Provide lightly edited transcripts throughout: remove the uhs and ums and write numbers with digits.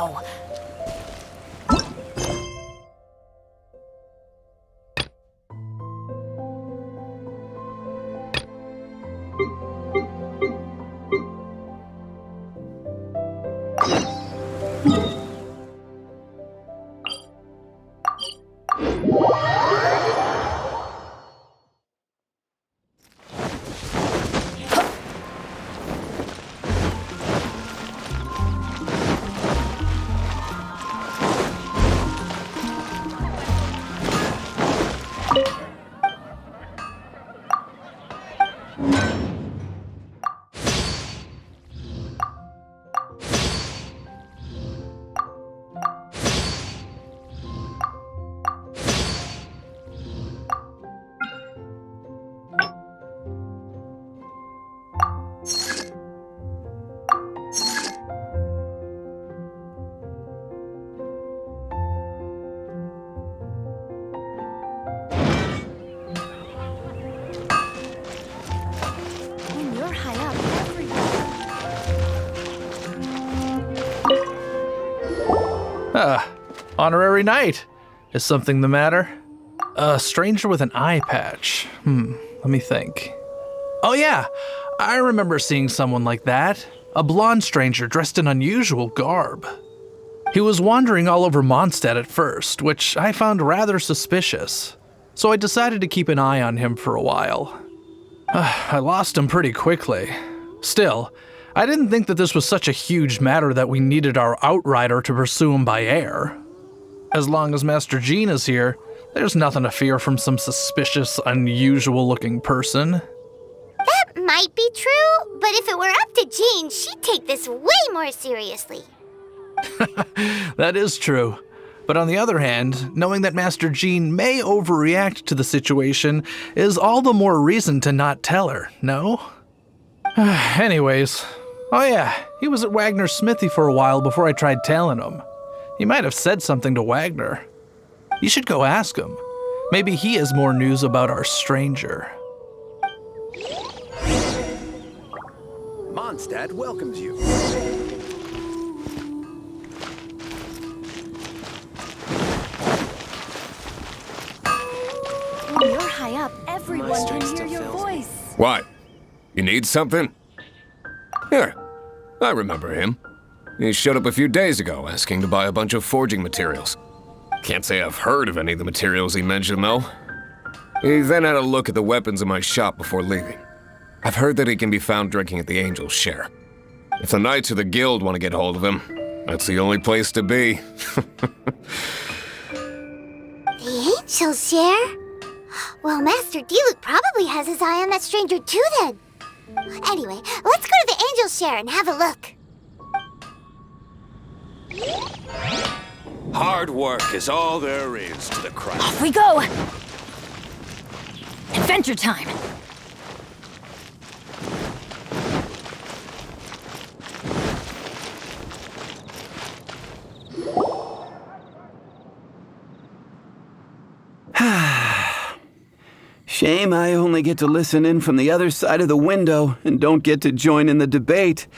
go. Honorary knight. Is something the matter? A stranger with an eye patch. Let me think. Oh yeah, I remember seeing someone like that. A blonde stranger dressed in unusual garb. He was wandering all over Mondstadt at first, which I found rather suspicious. So I decided to keep an eye on him for a while. I lost him pretty quickly. Still, I didn't think that this was such a huge matter that we needed our outrider to pursue him by air. As long as Master Jean is here, there's nothing to fear from some suspicious, unusual-looking person. That might be true, but if it were up to Jean, she'd take this way more seriously. That is true. But on the other hand, knowing that Master Jean may overreact to the situation is all the more reason to not tell her, no? Anyways, oh yeah, he was at Wagner's smithy for a while before I tried tailing him. He might have said something to Wagner. You should go ask him. Maybe he has more news about our stranger. Mondstadt welcomes you. When you're high up, everyone can hear your voice. What? You need something? Here, I remember him. He showed up a few days ago asking to buy a bunch of forging materials. Can't say I've heard of any of the materials he mentioned, though. He then had a look at the weapons in my shop before leaving. I've heard that he can be found drinking at the Angel's Share. If the Knights of the Guild want to get hold of him, that's the only place to be. The Angel's Share? Well, Master Diluc probably has his eye on that stranger too then. Anyway, let's go to the Angel's Share and have a look. Hard work is all there is to the craft. Off we go! Adventure time! Shame I only get to listen in from the other side of the window and don't get to join in the debate.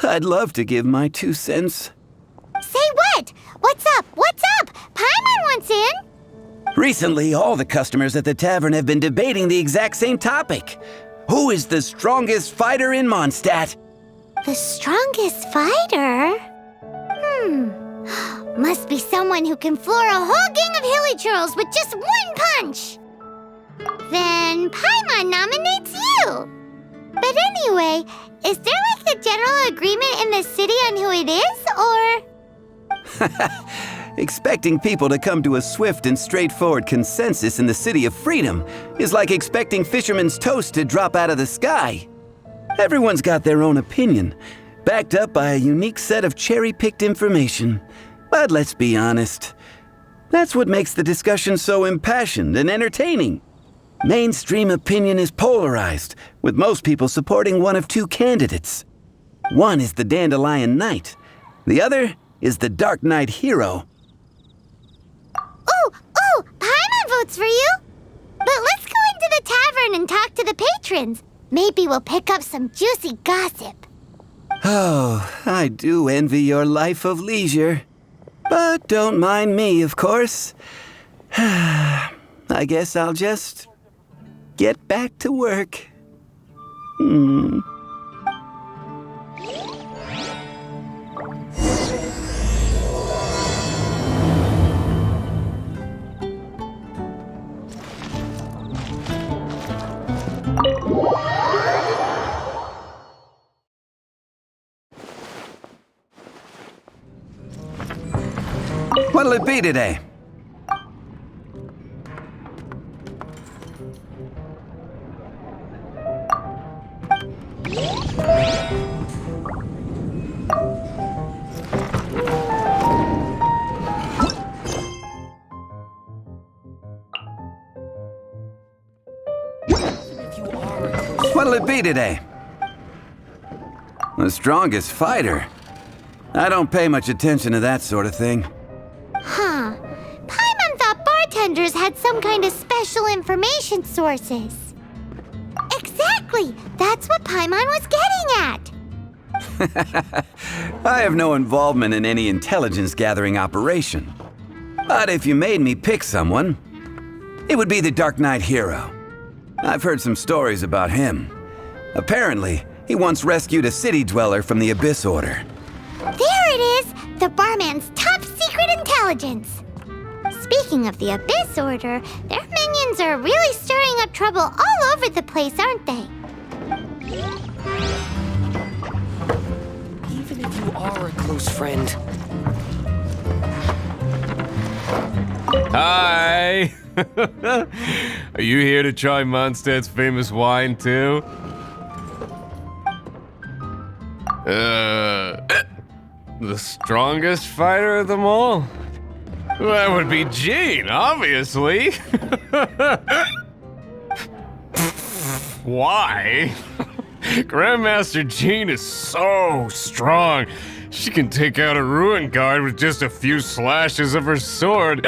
I'd love to give my 2 cents. Say what? What's up? What's up? Paimon wants in. Recently, all the customers at the tavern have been debating the exact same topic. Who is the strongest fighter in Mondstadt? The strongest fighter? Must be someone who can floor a whole gang of hilly churls with just one punch. Then Paimon nominates you. But anyway, is there like a general agreement in the city on who it is, or? Expecting people to come to a swift and straightforward consensus in the City of Freedom is like expecting fisherman's toast to drop out of the sky. Everyone's got their own opinion, backed up by a unique set of cherry-picked information. But let's be honest, that's what makes the discussion so impassioned and entertaining. Mainstream opinion is polarized, with most people supporting one of 2 candidates. One is the Dandelion Knight. The other is the Dark Knight Hero. Ooh, Paimon votes for you. But let's go into the tavern and talk to the patrons. Maybe we'll pick up some juicy gossip. Oh, I do envy your life of leisure. But don't mind me, of course. I guess I'll just get back to work. What'll it be today? What'll it be today? The strongest fighter? I don't pay much attention to that sort of thing. Huh. Paimon thought bartenders had some kind of special information sources. Exactly! That's what Paimon was getting at! I have no involvement in any intelligence gathering operation. But if you made me pick someone, it would be the Dark Knight hero. I've heard some stories about him. Apparently, he once rescued a city dweller from the Abyss Order. There it is! The barman's top secret intelligence! Speaking of the Abyss Order, their minions are really stirring up trouble all over the place, aren't they? Even if you are a close friend. Hi! Are you here to try Mondstadt's famous wine, too? The strongest fighter of them all? That would be Jean, obviously. Why? Grandmaster Jean is so strong. She can take out a ruin guard with just a few slashes of her sword.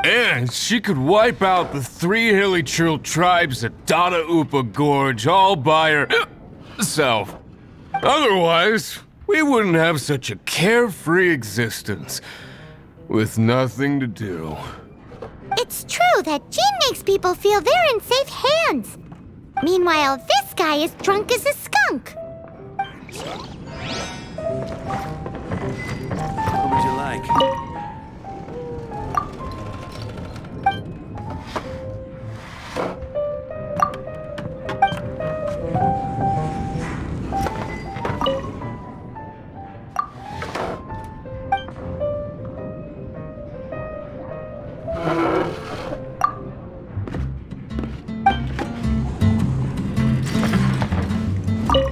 And she could wipe out the 3 hilly churl tribes at Dada Upa Gorge all by herself. Otherwise, we wouldn't have such a carefree existence, with nothing to do. It's true that Jean makes people feel they're in safe hands. Meanwhile, this guy is drunk as a skunk. What would you like?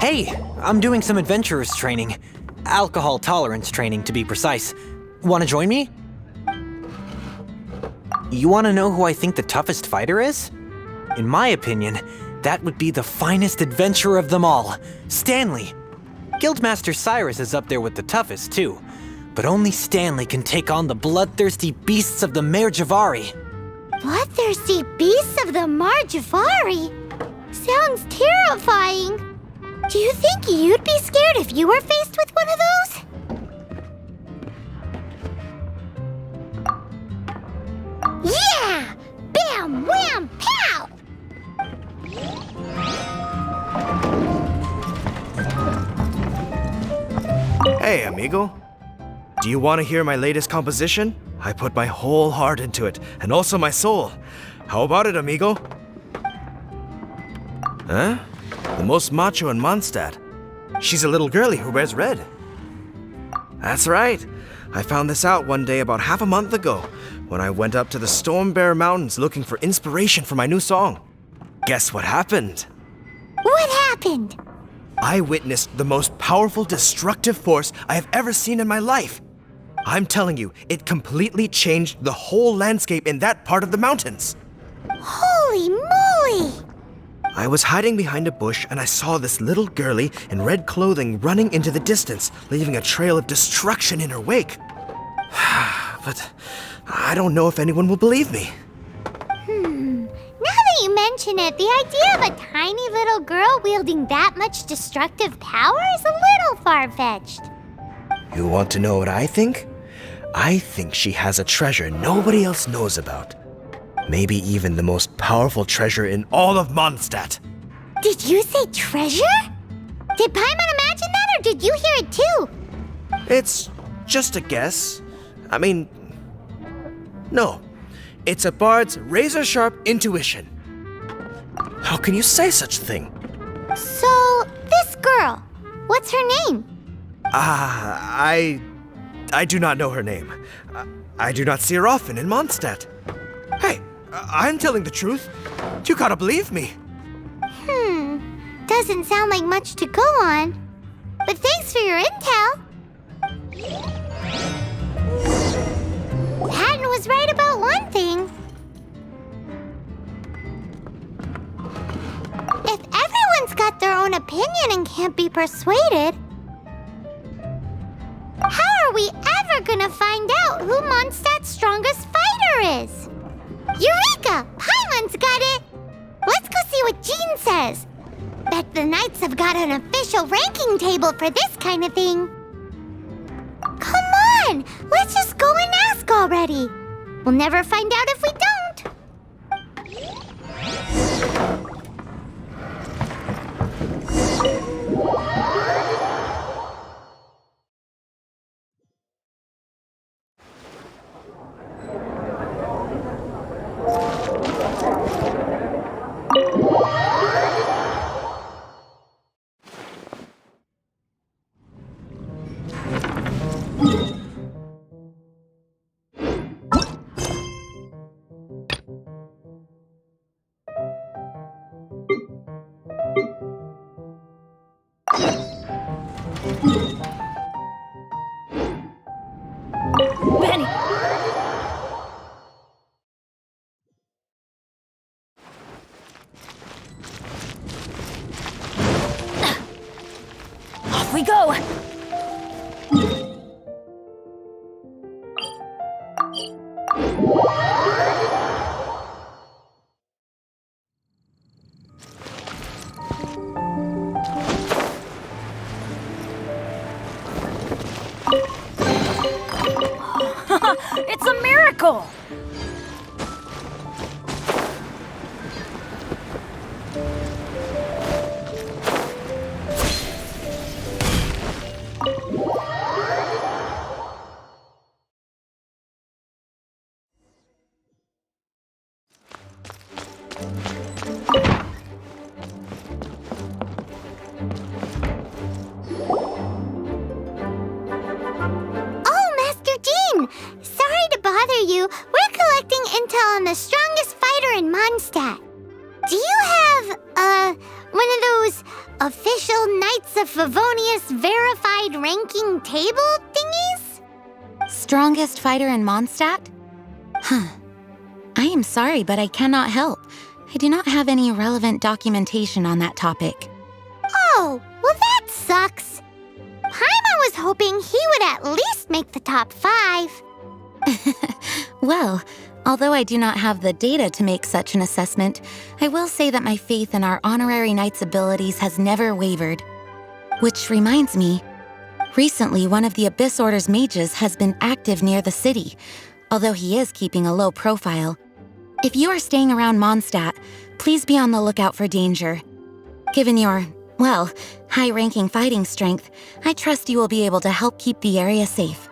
Hey, I'm doing some adventurers training. Alcohol tolerance training, to be precise. Want to join me? You want to know who I think the toughest fighter is? In my opinion, that would be the finest adventurer of them all, Stanley. Guildmaster Cyrus is up there with the toughest, too. But only Stanley can take on the bloodthirsty beasts of the Mare Javari. Bloodthirsty beasts of the Mare Javari? Sounds terrifying. Do you think you'd be scared if you were faced with one of those? Yeah! Bam! Wham! Pow! Hey, amigo. Do you want to hear my latest composition? I put my whole heart into it, and also my soul. How about it, amigo? Huh? The most macho in Mondstadt. She's a little girlie who wears red. That's right. I found this out one day about half a month ago, when I went up to the Storm Bear Mountains looking for inspiration for my new song. Guess what happened? What happened? I witnessed the most powerful destructive force I have ever seen in my life. I'm telling you, it completely changed the whole landscape in that part of the mountains. Holy moly! I was hiding behind a bush and I saw this little girlie in red clothing running into the distance, leaving a trail of destruction in her wake. But I don't know if anyone will believe me. Now that you mention mention it, the idea of a tiny little girl wielding that much destructive power is a little far-fetched. You want to know what I think? I think she has a treasure nobody else knows about. Maybe even the most powerful treasure in all of Mondstadt. Did you say treasure? Did Paimon imagine that, or did you hear it too? It's just a guess. I mean, no. It's a bard's razor-sharp intuition. How can you say such a thing? So, this girl, what's her name? I do not know her name. I do not see her often in Mondstadt. Hey, I'm telling the truth. You gotta believe me. Doesn't sound like much to go on. But thanks for your intel. Patton was right about one thing. If everyone's got their own opinion and can't be persuaded, how are we ever gonna find out who Mondstadt's strongest fighter is? Eureka! Paimon's got it! Let's go see what Jean says. Bet the Knights have got an official ranking table for this kind of thing. Come on! Let's just go and ask already. We'll never find out if we don't. Benny! Off we go! It's a miracle! We're collecting intel on the strongest fighter in Mondstadt. Do you have, one of those official Knights of Favonius verified ranking table thingies? Strongest fighter in Mondstadt? Huh. I am sorry, but I cannot help. I do not have any relevant documentation on that topic. Oh, well that sucks. Paimon was hoping he would at least make the top 5. Well, although I do not have the data to make such an assessment, I will say that my faith in our honorary knight's abilities has never wavered. Which reminds me, recently one of the Abyss Order's mages has been active near the city, although he is keeping a low profile. If you are staying around Mondstadt, please be on the lookout for danger. Given your, well, high-ranking fighting strength, I trust you will be able to help keep the area safe.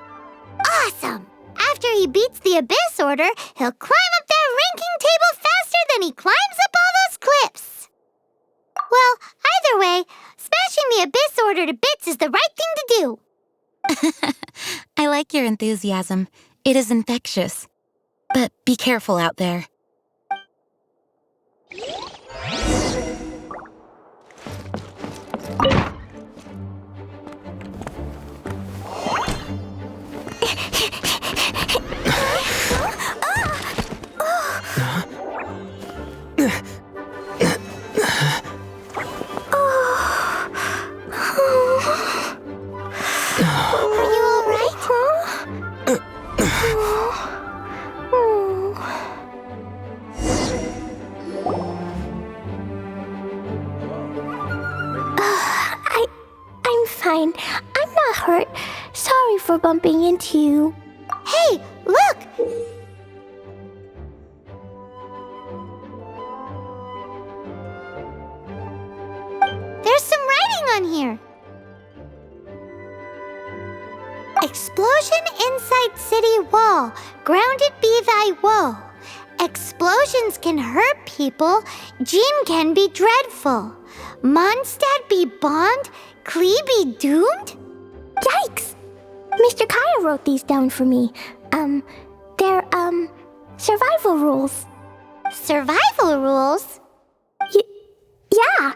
Awesome! After he beats the Abyss Order, he'll climb up that ranking table faster than he climbs up all those cliffs. Well, either way, smashing the Abyss Order to bits is the right thing to do. I like your enthusiasm. It is infectious. But be careful out there. hurt. Sorry for bumping into you. Hey, look! There's some writing on here. Explosion inside city wall. Grounded be thy woe. Explosions can hurt people. Jean can be dreadful. Mondstadt be bombed. Klee be doomed? Yikes! Mr. Kaya wrote these down for me. They're, survival rules. Survival rules? Yeah.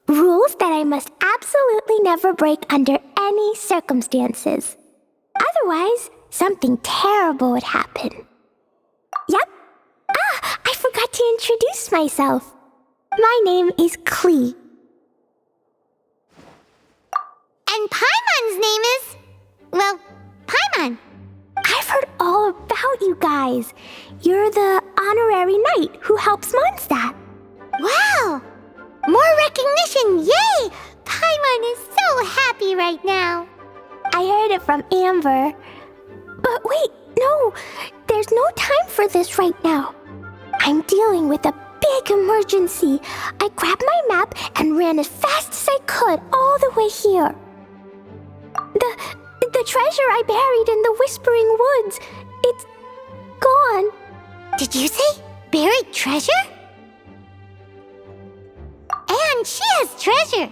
Rules that I must absolutely never break under any circumstances. Otherwise, something terrible would happen. Yep. I forgot to introduce myself. My name is Klee. And Paimon's name is... well, Paimon. I've heard all about you guys. You're the honorary knight who helps Mondstadt. Wow! More recognition, yay! Paimon is so happy right now. I heard it from Amber. But wait, no, there's no time for this right now. I'm dealing with a big emergency. I grabbed my map and ran as fast as I could all the way here. The treasure I buried in the Whispering Woods, it's gone. Did you say buried treasure? And she has treasure.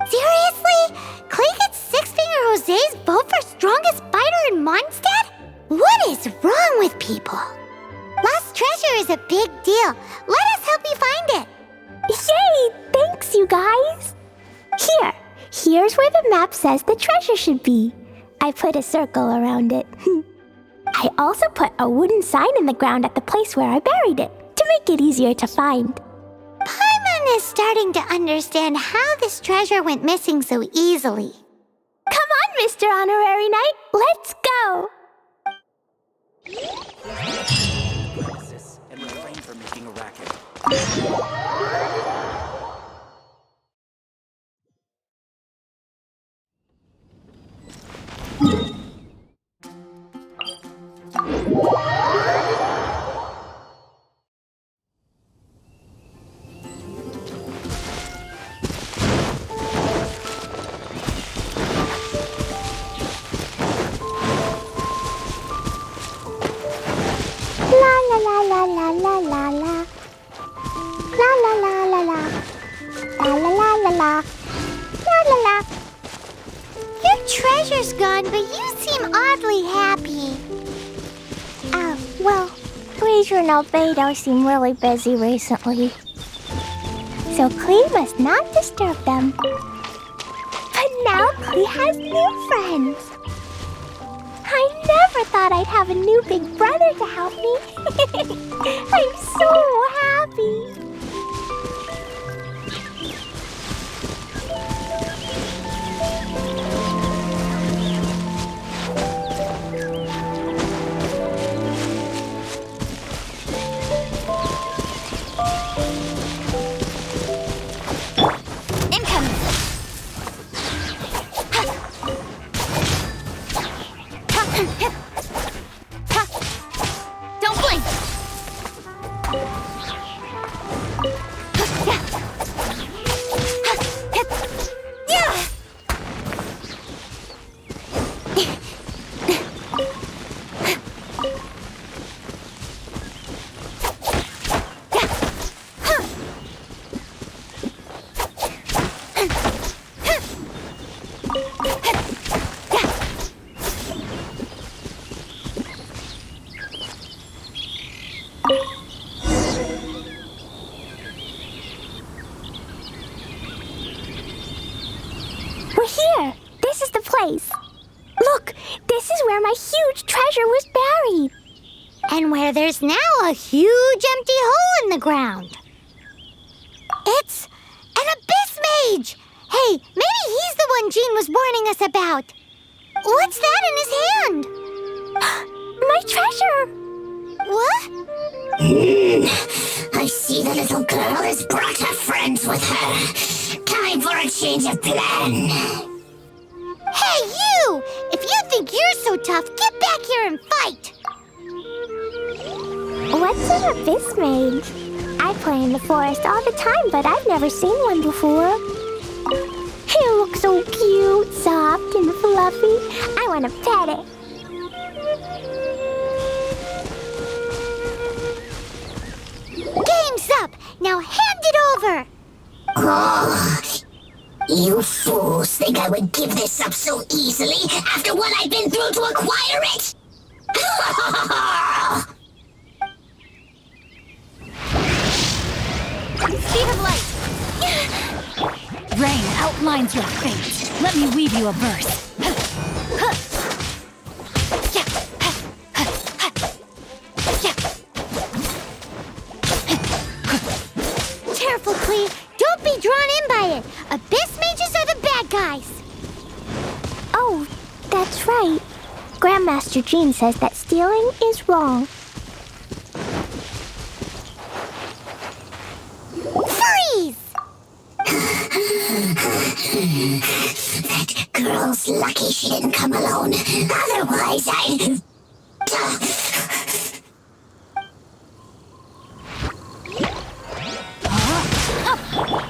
Seriously? Klee gets Six-Finger Jose's vote for strongest fighter in Mondstadt? What is wrong with people? Lost treasure is a big deal. Let us help you find it. Yay! Thanks, you guys. Here's where the map says the treasure should be. I put a circle around it. I also put a wooden sign in the ground at the place where I buried it, to make it easier to find. Paimon is starting to understand how this treasure went missing so easily. Come on, Mr. Honorary Knight, let's go! And refrain from making a racket. Your treasure's gone, but you seem oddly happy. Well, Fraser and Albedo seem really busy recently. So Klee must not disturb them. But now Klee has new friends. I never thought I'd have a new big brother to help me. I'm so happy. Don't blink! We're here. This is the place. Look, this is where my huge treasure was buried. And where there's now a huge empty hole in the ground. It's an abyss mage. Hey, maybe he's the one Jean was warning us about. What's that in his hand? My treasure. What? I see the little girl has brought her friends with her. Time for a change of plan. Hey, you! If you think you're so tough, get back here and fight! What's an abyss mage? I play in the forest all the time, but I've never seen one before. He looks so cute, soft, and fluffy. I want to pet it. Game's up! Now hand it over! Oh, you fools think I would give this up so easily after what I've been through to acquire it? Speed of light! Rain outlines your fate. Let me weave you a verse. Careful, Klee. Don't be drawn in by it. Abyss mages are the bad guys. Oh, that's right. Grandmaster Jean says that stealing is wrong. Freeze! That girl's lucky she didn't come alone. Otherwise, I'd...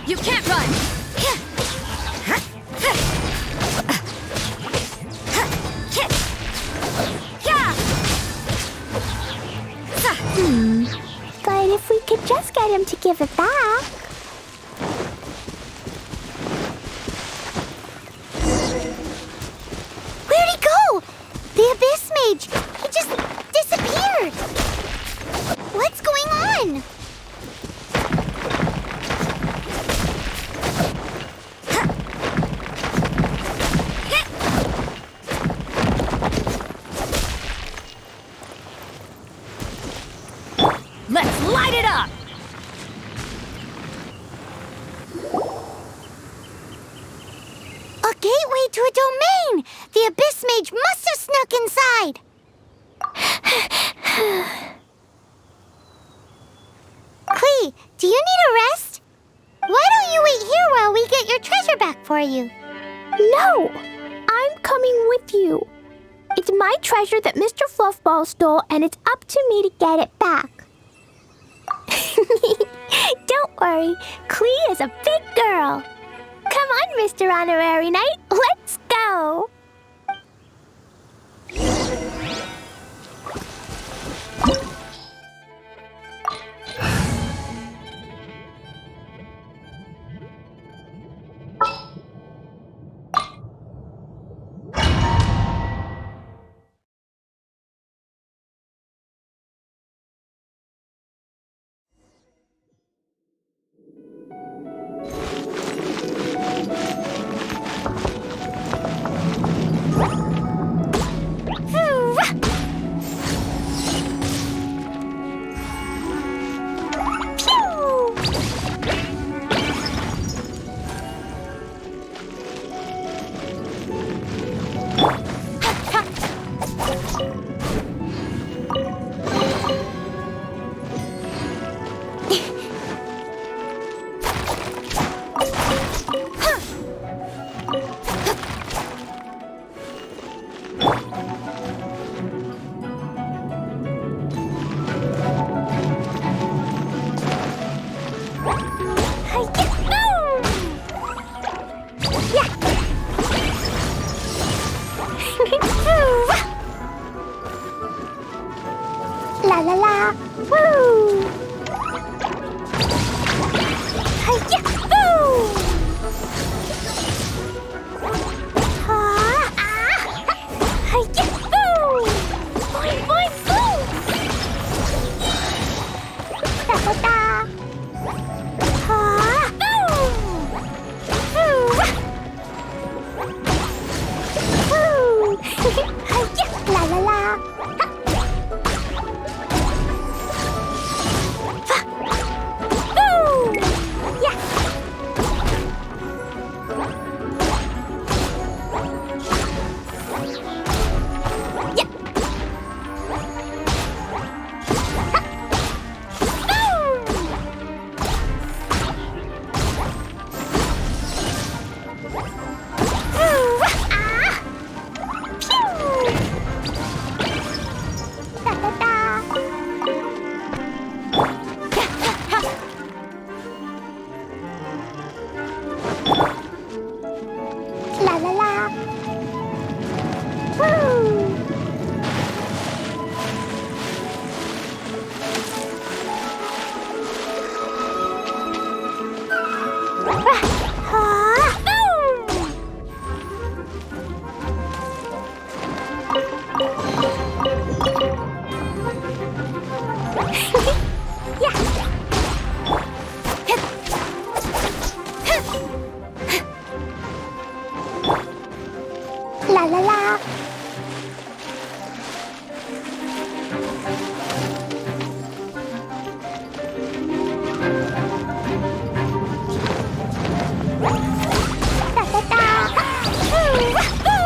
You can't run! But if we could just get him to give it back. Where'd he go? The Abyss Mage! He just disappeared! What's going on? Let's light it up! A gateway to a domain! The Abyss Mage must have snuck inside! Klee, do you need a rest? Why don't you wait here while we get your treasure back for you? No! I'm coming with you. It's my treasure that Mr. Fluffball stole, and it's up to me to get it back. Don't worry, Klee is a big girl. Come on, Mr. Honorary Knight, let's go. La la la, woo! Hi-ya, boo! Hi-ya, boo! Boing, boing, boo! Da-da-da! Woo! Hi-ya, la la la! la. Da da da. Ooh, wahoo!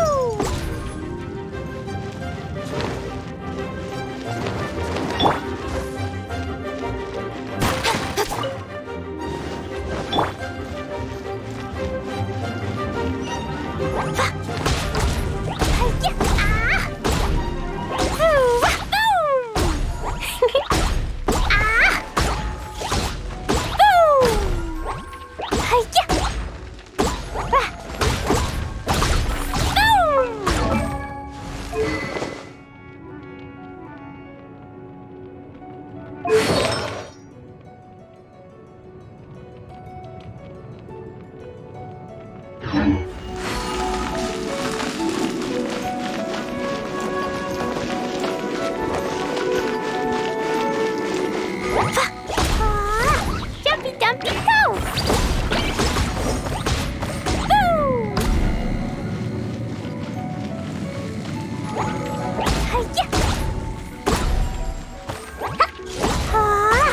Jumpy dumpy go! Boo! Hi-ya! Ha! Hi!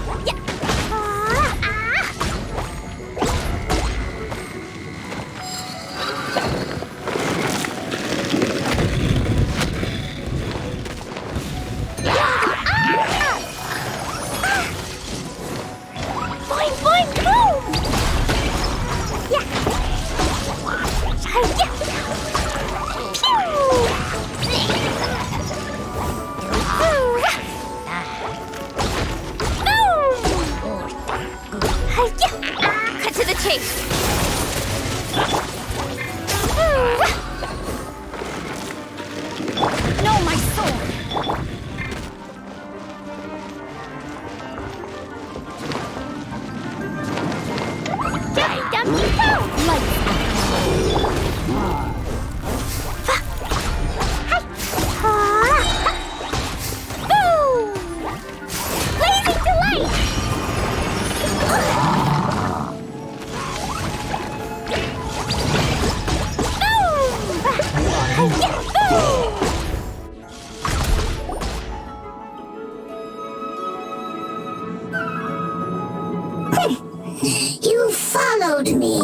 Hi-ya! Boing, boing, boom! Yeah. Hi-ya! Pew! Boom! Hi-ya! Cut to the chase. No, my sword. Jumpy dumpy go! Lights out. Boom! Blazing delight! You followed me.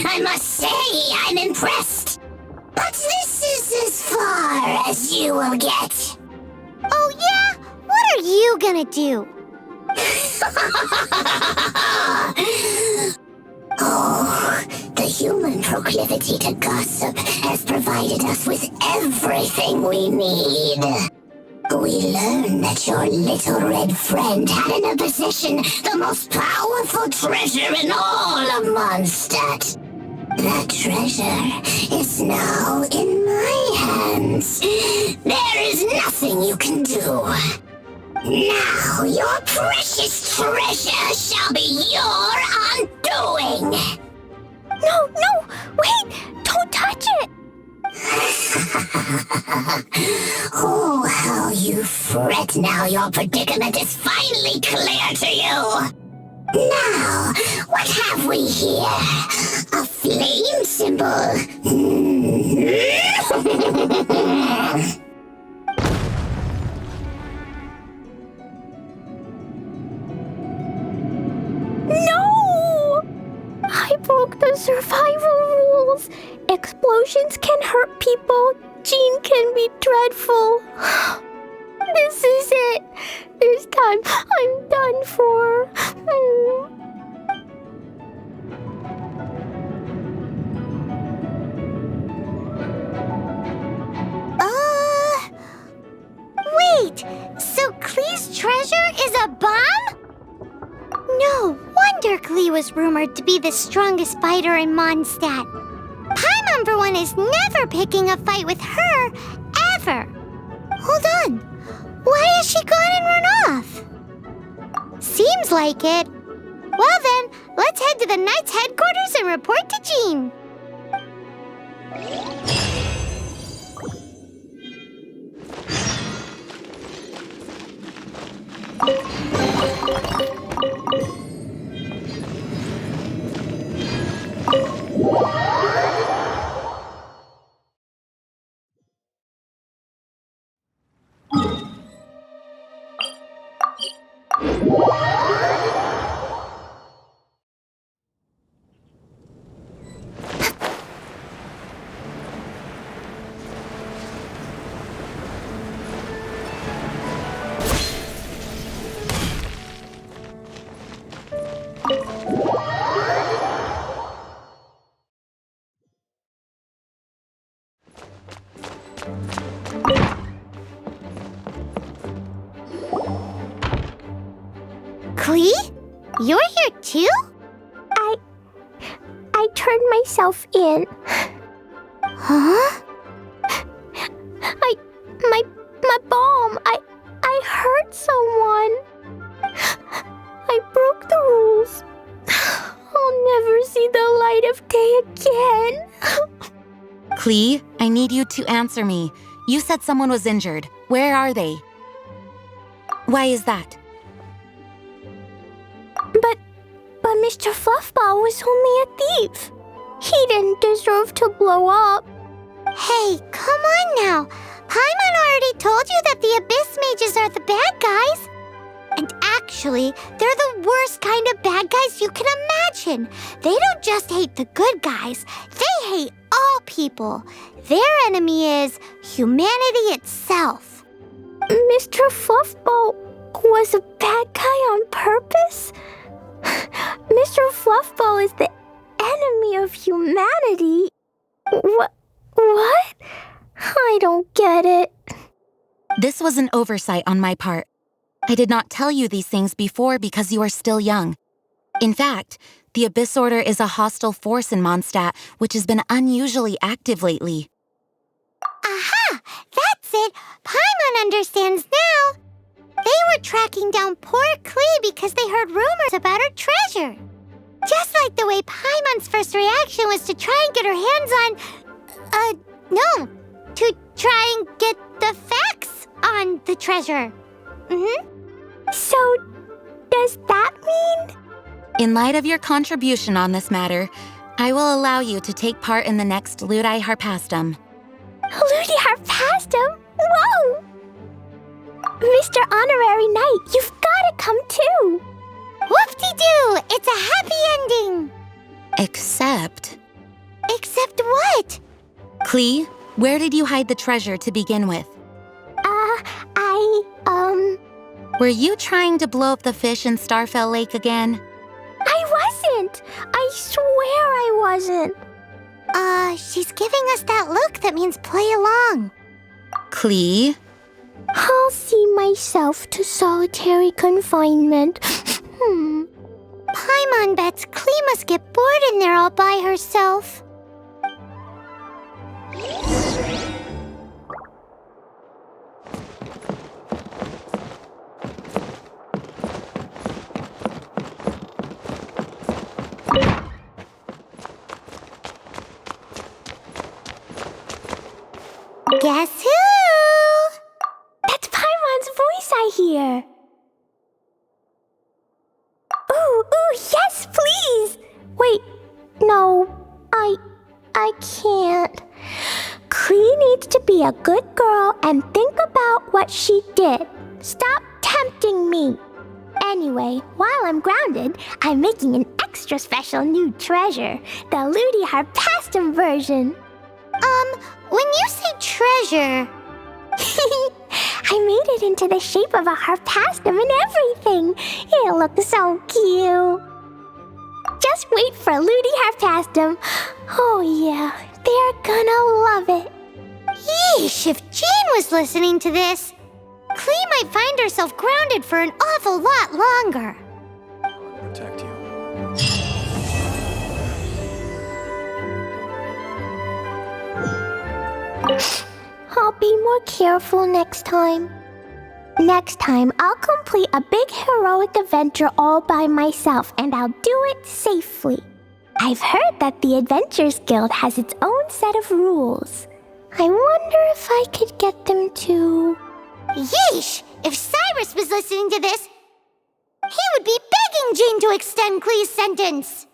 I must say, I'm impressed. But this is as far as you will get. Oh, yeah? What are you gonna do? Oh, the human proclivity to gossip has provided us with everything we need. We learned that your little red friend had in her possession the most powerful treasure in all of Mondstadt. That treasure is now in my hands. There is nothing you can do. Now your precious treasure shall be your undoing. No, wait! Don't touch it! Oh, how you fret now your predicament is finally clear to you. Now, what have we here? A flame symbol. No! I broke the survival rules. Explosions can hurt people. Jean can be dreadful. This is it. This time I'm done for. Wait, so Klee's treasure is a bomb? No wonder Klee was rumored to be the strongest fighter in Mondstadt. Paimon, for one, is never picking a fight with her, ever. Hold on. Why has she gone and run off? Seems like it. Well then, let's head to the Knight's headquarters and report to Jean. Klee? You're here too? I turned myself in. Huh? My bomb. I hurt someone. I broke the rules. I'll never see the light of day again. Klee, I need you to answer me. You said someone was injured. Where are they? Why is that? But Mr. Fluffball was only a thief. He didn't deserve to blow up. Hey, come on now. Paimon already told you that the Abyss Mages are the bad guys. And actually, they're the worst kind of bad guys you can imagine. They don't just hate the good guys. They hate all people. Their enemy is humanity itself. Mr. Fluffball was a bad guy on purpose? Mr. Fluffball is the enemy of humanity? What? I don't get it. This was an oversight on my part. I did not tell you these things before because you are still young. In fact, the Abyss Order is a hostile force in Mondstadt, which has been unusually active lately. Aha! That's it! Paimon understands now! They were tracking down poor Klee because they heard rumors about her treasure. Just like the way Paimon's first reaction was to try and get her hands on... to try and get the facts on the treasure. So, does that mean? In light of your contribution on this matter, I will allow you to take part in the next Ludi Harpastum. Ludi Harpastum? Whoa! Mr. Honorary Knight, you've gotta come too! Whoop-de-doo! It's a happy ending! Except what? Klee, where did you hide the treasure to begin with? I Were you trying to blow up the fish in Starfell Lake again? I wasn't! I swear I wasn't! She's giving us that look that means play along. Klee? I'll see myself to solitary confinement. Paimon bets Klee must get bored in there all by herself. Guess who? That's Paimon's voice I hear. Ooh, yes, please! Wait, no, I can't. Klee needs to be a good girl and think about what she did. Stop tempting me. Anyway, while I'm grounded, I'm making an extra special new treasure, the Ludi Harpastum version. When you say treasure... I made it into the shape of a harpastum and everything. It'll look so cute. Just wait for Ludi Harpastum. Oh yeah, they're gonna love it. Yeesh, if Jane was listening to this, Klee might find herself grounded for an awful lot longer. I'll protect you. I'll be more careful next time. Next time, I'll complete a big heroic adventure all by myself, and I'll do it safely. I've heard that the Adventurers Guild has its own set of rules. I wonder if I could get them to... Yeesh! If Cyrus was listening to this, he would be begging Jane to extend Klee's sentence.